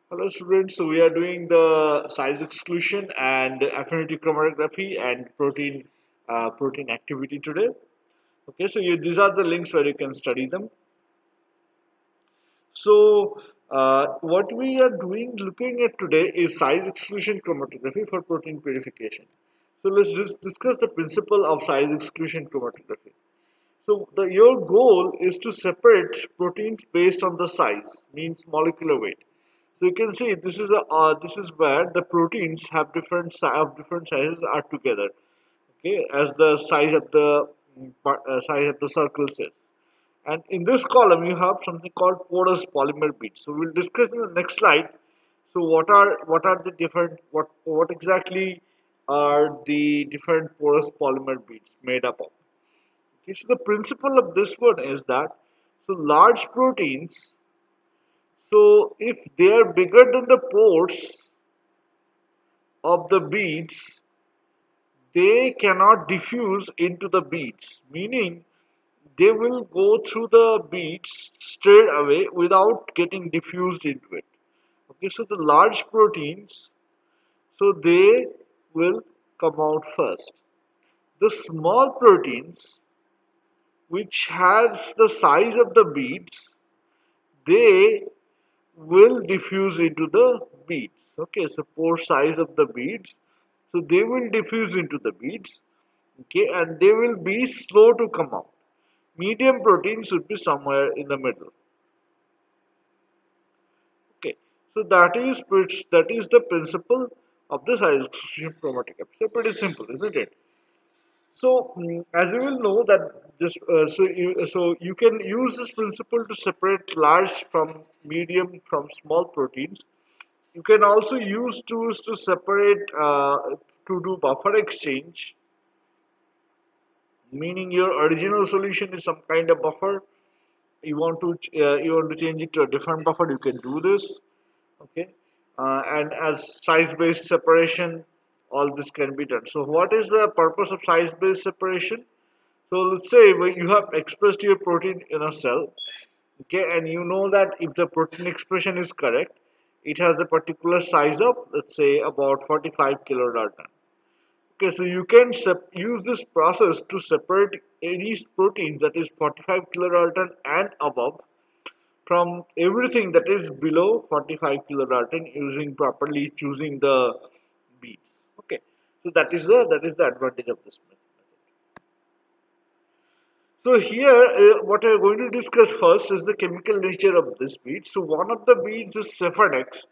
Hello students, so we are doing the size exclusion and affinity chromatography and protein activity today. Okay, so these are the links where you can study them. So what we are looking at today is size exclusion chromatography for protein purification. So let's just discuss the principle of size exclusion chromatography. So your goal is to separate proteins based on the size, means molecular weight. So you can see this is where the proteins have different sizes are together. Okay, as the size of the size of the circle says. And in this column, you have something called porous polymer beads. So we'll discuss in the next slide. So what are the different what exactly are the different porous polymer beads made up of? Okay, so the principle of this one is that so large proteins, so if they are bigger than the pores of the beads, they cannot diffuse into the beads, meaning they will go through the beads straight away without getting diffused into it. Okay, so the large proteins, so they will come out first. The small proteins, which has the size of the beads, they will diffuse into the beads. Okay, so pore size of the beads, so they will diffuse into the beads. Okay, and they will be slow to come out. Medium protein should be somewhere in the middle. Okay, so that is the principle of the size exclusion chromatography. So pretty simple, isn't it? So as you will know that so you can use this principle to separate large from medium from small proteins. You can also use tools to separate to do buffer exchange, meaning your original solution is some kind of buffer. You want to change it to a different buffer. You can do this. Okay, and as size-based separation, all this can be done. So what is the purpose of size-based separation? So let's say when you have expressed your protein in a cell, okay, and you know that if the protein expression is correct, it has a particular size of, let's say, about 45 kilodalton. Okay, so you can use this process to separate any proteins that is 45 kilodalton and above from everything that is below 45 kilodalton using properly choosing the beads. Okay, so that is the advantage of this method. So here, what we are going to discuss first is the chemical nature of this bead. So one of the beads is Cephadex.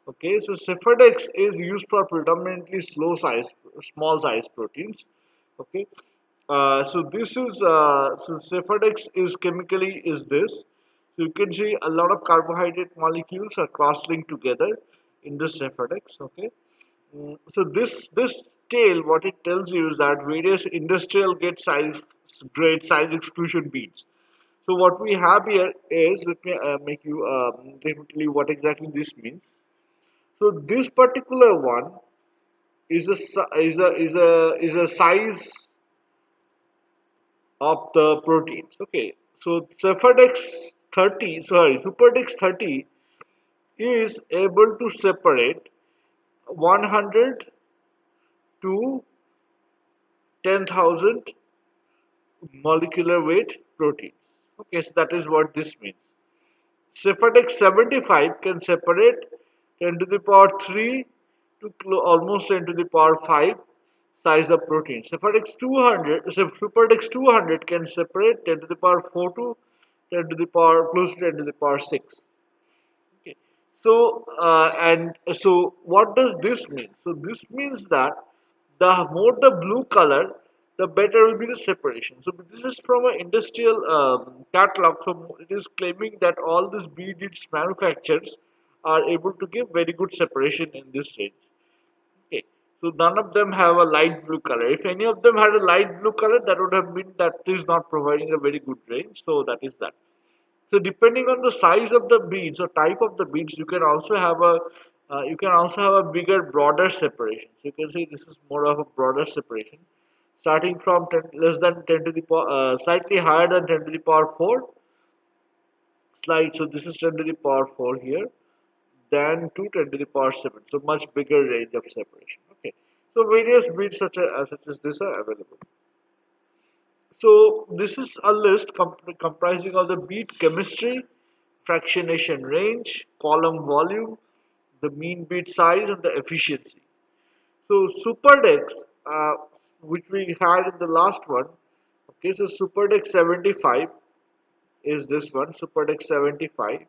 Okay, so Cephadex is used for predominantly small size proteins. Okay, so Cephadex is chemically is this. So you can see a lot of carbohydrate molecules are cross-linked together in the Cephadex. Okay, so this tale, what it tells you is that various industrial grade size exclusion beads. So what we have here is, let me let me tell you what exactly this means. So this particular one is a size of the proteins. Okay, so Superdex 30 is able to separate 100 to 10,000 molecular weight proteins. Okay, so that is what this means. Cephadex 75 can separate 10 to the power 3 to almost 10 to the power 5 size of protein. Superdex 200 can separate 10 to the power 4 to 10 to the power close to 10 to the power 6. Okay. So what does this mean? So this means that the more the blue color, the better will be the separation. So this is from an industrial catalog. So it is claiming that all these beads manufacturers are able to give very good separation in this range. Okay. So none of them have a light blue color. If any of them had a light blue color, that would have been that is not providing a very good range. So that is that. So depending on the size of the beads or type of the beads, you can also have a bigger, broader separation. So you can see this is more of a broader separation, starting from 10, less than 10 to the power, slightly higher than 10 to the power 4 slide. So this is 10 to the power 4 here. than 210 to the power 7. So much bigger range of separation. Okay. So various beats such as this are available. So this is a list comprising of the beat chemistry, fractionation range, column volume, the mean beat size, and the efficiency. So SuperDex, which we had in the last one, okay, so SuperDex 75 is this one, SuperDex 75,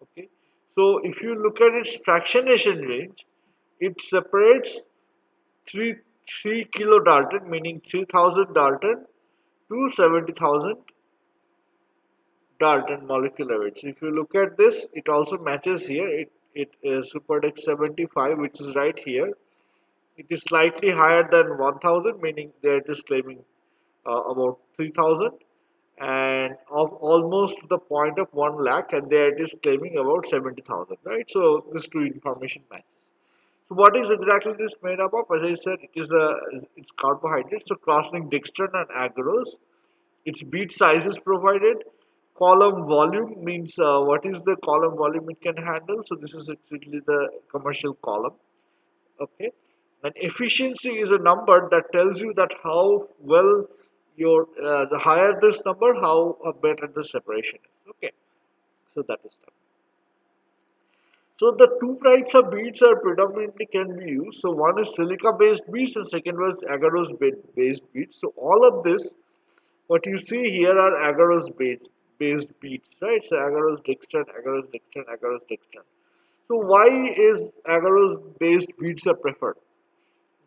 okay. So if you look at its fractionation range, it separates 3, 3 kilodalton, meaning 3000 Dalton, to 70,000 Dalton molecular weight. So if you look at this, it also matches here. It is SuperDex 75, which is right here. It is slightly higher than 1000, meaning that it is claiming about 3000, and of almost to the point of 1 lakh, and there it is claiming about 70,000, right? So these two information matches. So what is exactly this made up of? As I said, it's carbohydrates. So cross-linked dextran and agarose. Its bead size is provided. Column volume means what is the column volume it can handle. So this is actually the commercial column. Okay, and efficiency is a number that tells you that how well your the higher this number, how better the separation is. Okay, so that is that. So the two types of beads are predominantly can be used. So one is silica based beads and second was agarose based beads. So all of this, what you see here are agarose based beads, right? So agarose dextran, agarose dextran, agarose dextran. So why is agarose based beads are preferred?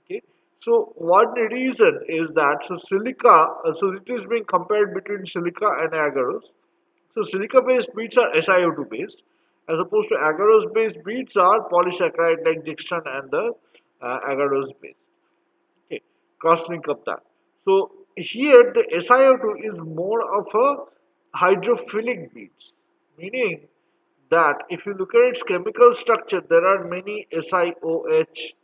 Okay. So one reason is that so it is being compared between silica and agarose. So silica based beads are SiO2 based, as opposed to agarose based beads are polysaccharide like dextran and the agarose based. Okay, cross link of that. So here the SiO2 is more of a hydrophilic beads, meaning that if you look at its chemical structure, there are many SiOH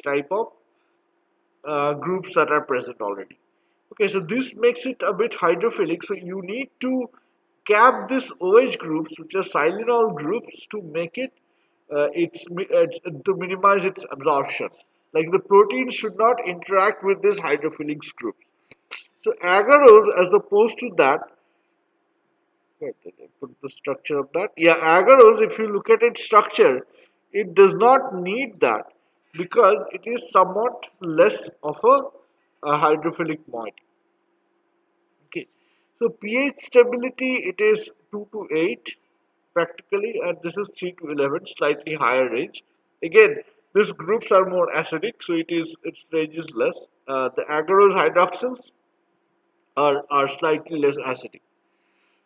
type of groups that are present already. Okay, so this makes it a bit hydrophilic. So you need to cap this OH groups, which are silanol groups, to make it to minimize its absorption. Like the protein should not interact with this hydrophilic groups. So agarose, as opposed to that, where did I put the structure of that? Yeah, agarose, if you look at its structure, it does not need that because it is somewhat less of a hydrophilic moiety. Okay, so pH stability, it is 2 to 8 practically, and this is 3 to 11, slightly higher range. Again, these groups are more acidic, so its range is less. The agarose hydroxyls are slightly less acidic.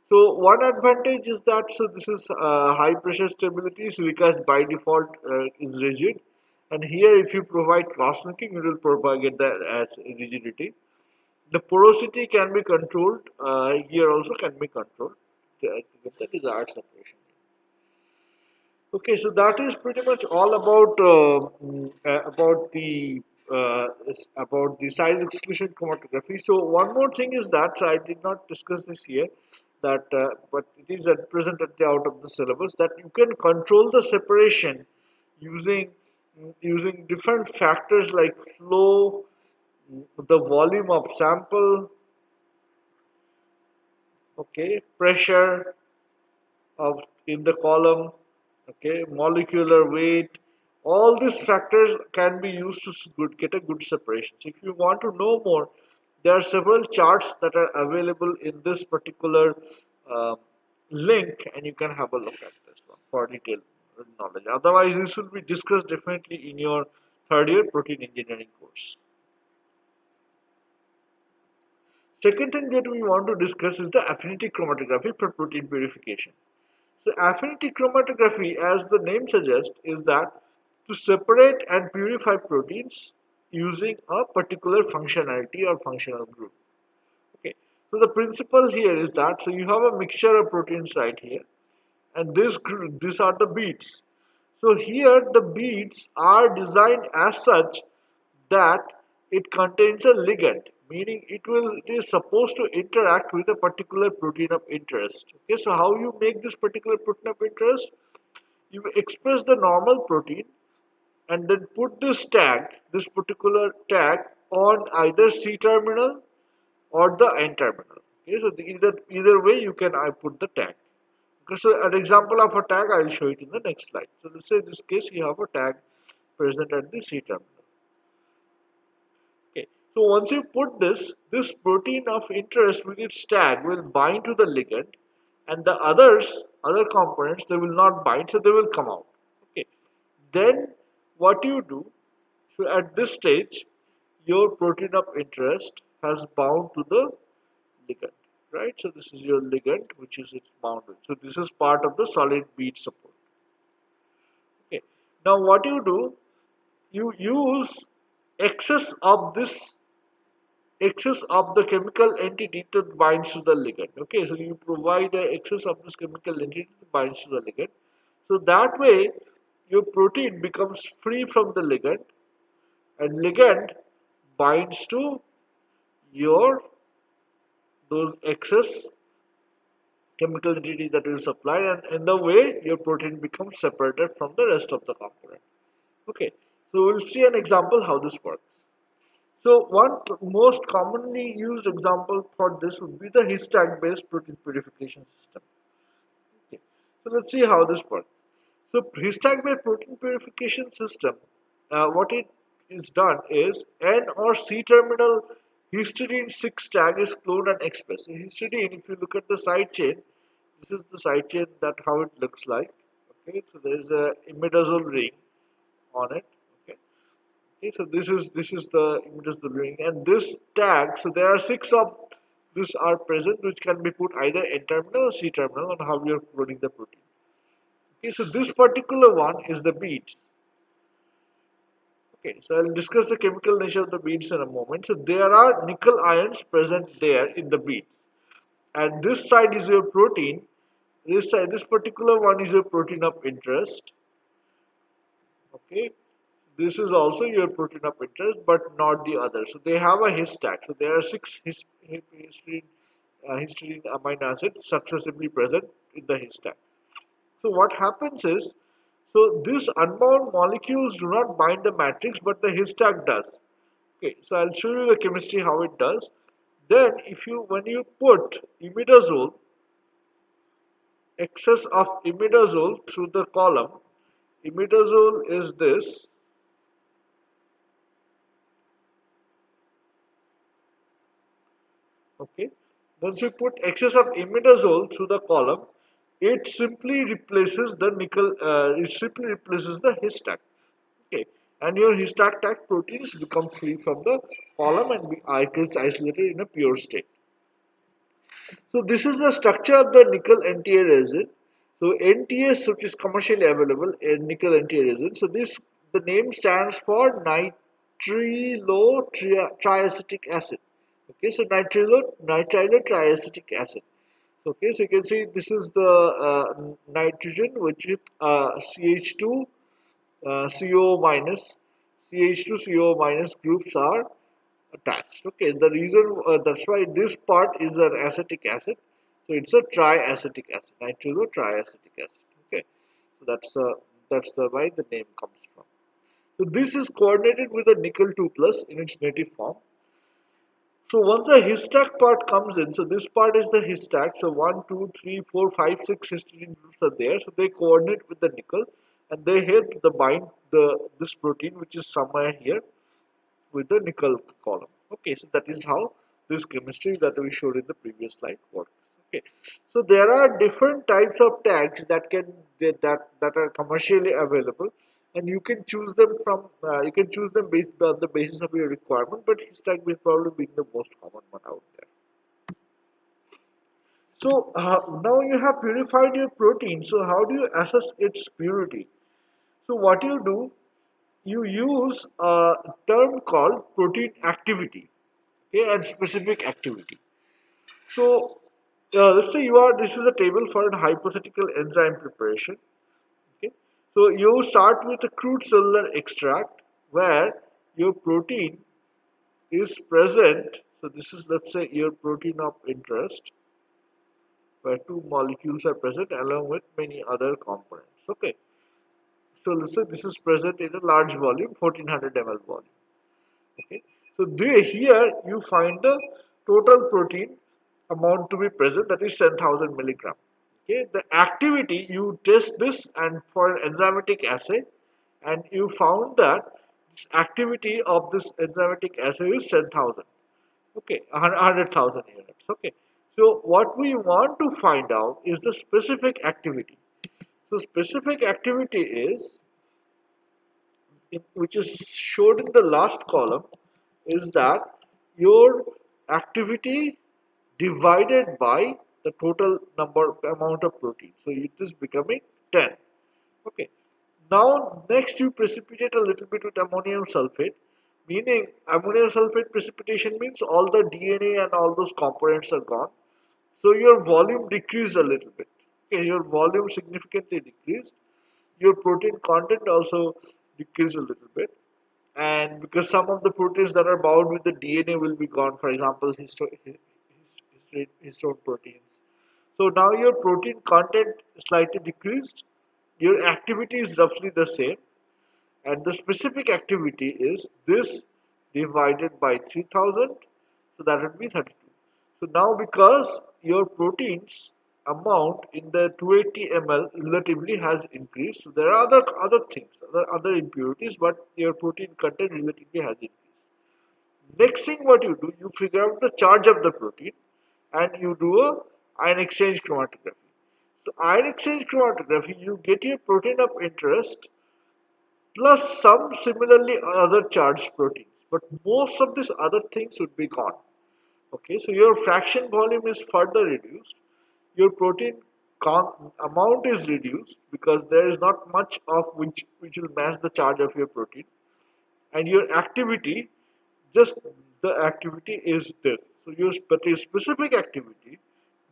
So one advantage is that this is high pressure stability. Silica is by default is rigid, and here if you provide cross linking, it will propagate that as rigidity. The porosity can be controlled. Here also can be controlled. That is our separation. Okay, so that is pretty much all about the size exclusion chromatography. So one more thing is that, so I did not discuss this here, that but it is at present at the out of the syllabus, that you can control the separation using using different factors like flow, the volume of sample, okay, pressure of in the column, okay, molecular weight. All these factors can be used to get a good separation. So if you want to know more, there are several charts that are available in this particular uh, link, and you can have a look at this one for detailed knowledge. Otherwise, this will be discussed definitely in your third year protein engineering course. Second thing that we want to discuss is the affinity chromatography for protein purification. So affinity chromatography, as the name suggests, is that to separate and purify proteins using a particular functionality or functional group. Okay. So the principle here is that, so you have a mixture of proteins right here, and these are the beads. So here the beads are designed as such that it contains a ligand, meaning it is supposed to interact with a particular protein of interest. Okay, so how you make this particular protein of interest? You express the normal protein and then put this tag, this particular tag, on either C terminal or the N terminal. Okay, so either way you can I put the tag. Okay, so an example of a tag I will show it in the next slide. So let's say in this case you have a tag present at the C terminal. Okay, so once you put this protein of interest with its tag will bind to the ligand, and the other components, they will not bind, so they will come out. Okay, then what you do, so at this stage, your protein of interest has bound to the ligand, right? So this is your ligand, which is its bounded. So this is part of the solid bead support. Okay. Now what you do, you use excess of this excess of the chemical entity that binds to the ligand. Okay, so you provide the excess of this chemical entity that binds to the ligand. So that way, your protein becomes free from the ligand, and ligand binds to your those excess chemical entity that is supplied, and in the way your protein becomes separated from the rest of the component. Okay, so we'll see an example how this works. So one most commonly used example for this would be the histag based protein purification system. Okay, so let's see how this works. So histag based protein purification system, what it is done is N or C terminal histidine 6 tag is cloned and expressed. So histidine, if you look at the side chain, this is the side chain, that how it looks like. Okay, so there is a imidazole ring on it. Okay, okay, so this is the imidazole ring, and this tag. So there are 6 of this are present, which can be put either N terminal or C terminal on how you are cloning the protein. Okay, so this particular one is the beads. Okay, so I'll discuss the chemical nature of the beads in a moment. So there are nickel ions present there in the beads, and this side is your protein. This side, this particular one is your protein of interest. Okay, this is also your protein of interest, but not the other. So they have a histag. So there are 6 histidine amino acids successively present in the histag. So what happens is, so these unbound molecules do not bind the matrix, but the histag does. Okay, so I'll show you the chemistry how it does. Then, when you put imidazole, excess of imidazole through the column, imidazole is this. Okay, once you put excess of imidazole through the column, it simply replaces the nickel. It simply replaces the histag. Okay, and your histag tag proteins become free from the column and be isolated in a pure state. So this is the structure of the nickel NTA resin. So NTS, which is commercially available in nickel NTA resin. So the name stands for triacetic acid. Okay, so nitrile triacetic acid. Okay, so you can see this is the nitrogen, which is CH2 CO minus, CH2 CO minus groups are attached. Okay, the reason that's why this part is an acetic acid, so it's a triacetic acid, nitroso triacetic acid. Okay, so that's the why the name comes from. So this is coordinated with a nickel 2 plus in its native form. So once the histag part comes in, so this part is the histag. So 1, 2, 3, 4, 5, 6 histidine groups are there. So they coordinate with the nickel, and they help the bind this protein, which is somewhere here with the nickel column. Okay, so that is how this chemistry that we showed in the previous slide works. Okay, so there are different types of tags that are commercially available, and you can choose them based on the basis of your requirement. But histag will probably be the most common one out there. So now you have purified your protein. So how do you assess its purity? So what you do, you use a term called protein activity, okay, and specific activity. So let's say this is a table for a hypothetical enzyme preparation. Okay, so you start with a crude cellular extract where your protein is present. So this is, let's say, your protein of interest, where 2 molecules are present along with many other components. Okay, So let's say this is present in a large volume, 1400 ml volume. Okay. So here you find the total protein amount to be present, that is 10,000 milligram. Okay. The activity, you test this and for an enzymatic assay, and you found that this activity of this enzymatic assay is 10,000. Okay, 100,000 units. Okay. So what we want to find out is the specific activity. So specific activity is, which is showed in the last column, is that your activity divided by the total amount of protein. So it is becoming 10. Okay. Now next you precipitate a little bit with ammonium sulfate, meaning ammonium sulfate precipitation means all the DNA and all those components are gone. So your volume decreased a little bit. Okay, your volume significantly decreased. Your protein content also decreased a little bit. And because some of the proteins that are bound with the DNA will be gone, for example, histone proteins. So now your protein content slightly decreased. Your activity is roughly the same, and the specific activity is this divided by 3000, so that would be 32. So now because your proteins amount in the 280 ml relatively has increased, so there are other things, other impurities, but your protein content relatively has increased. Next thing what you do, you figure out the charge of the protein and you do a ion exchange chromatography. So ion exchange chromatography, you get your protein of interest plus some similarly other charged proteins. But most of these other things would be gone. Okay, so your fraction volume is further reduced. Your protein amount is reduced because there is not much of which will match the charge of your protein, and your activity, just the activity is this. So your specific activity,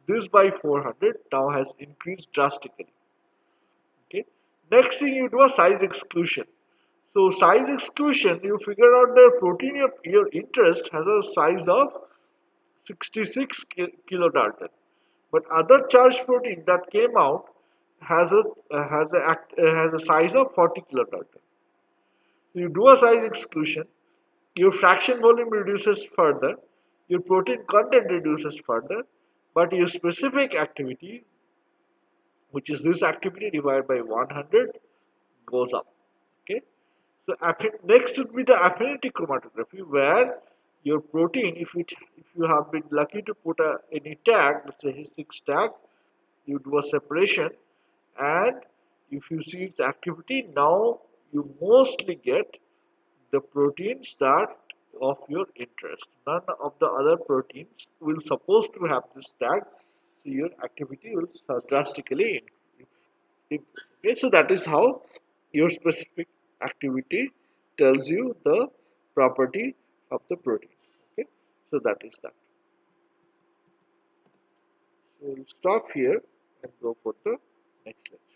this by 400 now has increased drastically. Okay. Next thing you do a size exclusion. So size exclusion, you figure out the protein of your interest has a size of 66 kilodalton, but other charged protein that came out has a size of 40 kilodalton. You do a size exclusion, your fraction volume reduces further, your protein content reduces further, but your specific activity, which is this activity divided by 100, goes up. Okay. So next would be the affinity chromatography, where your protein, if you have been lucky to put any tag, let's say His6 tag, you do a separation, and if you see its activity, now you mostly get the proteins that of your interest. None of the other proteins will supposed to have this tag, so your activity will drastically increase. Okay, so that is how your specific activity tells you the property of the protein. Okay, so that is that. So we'll stop here and go for the next lecture.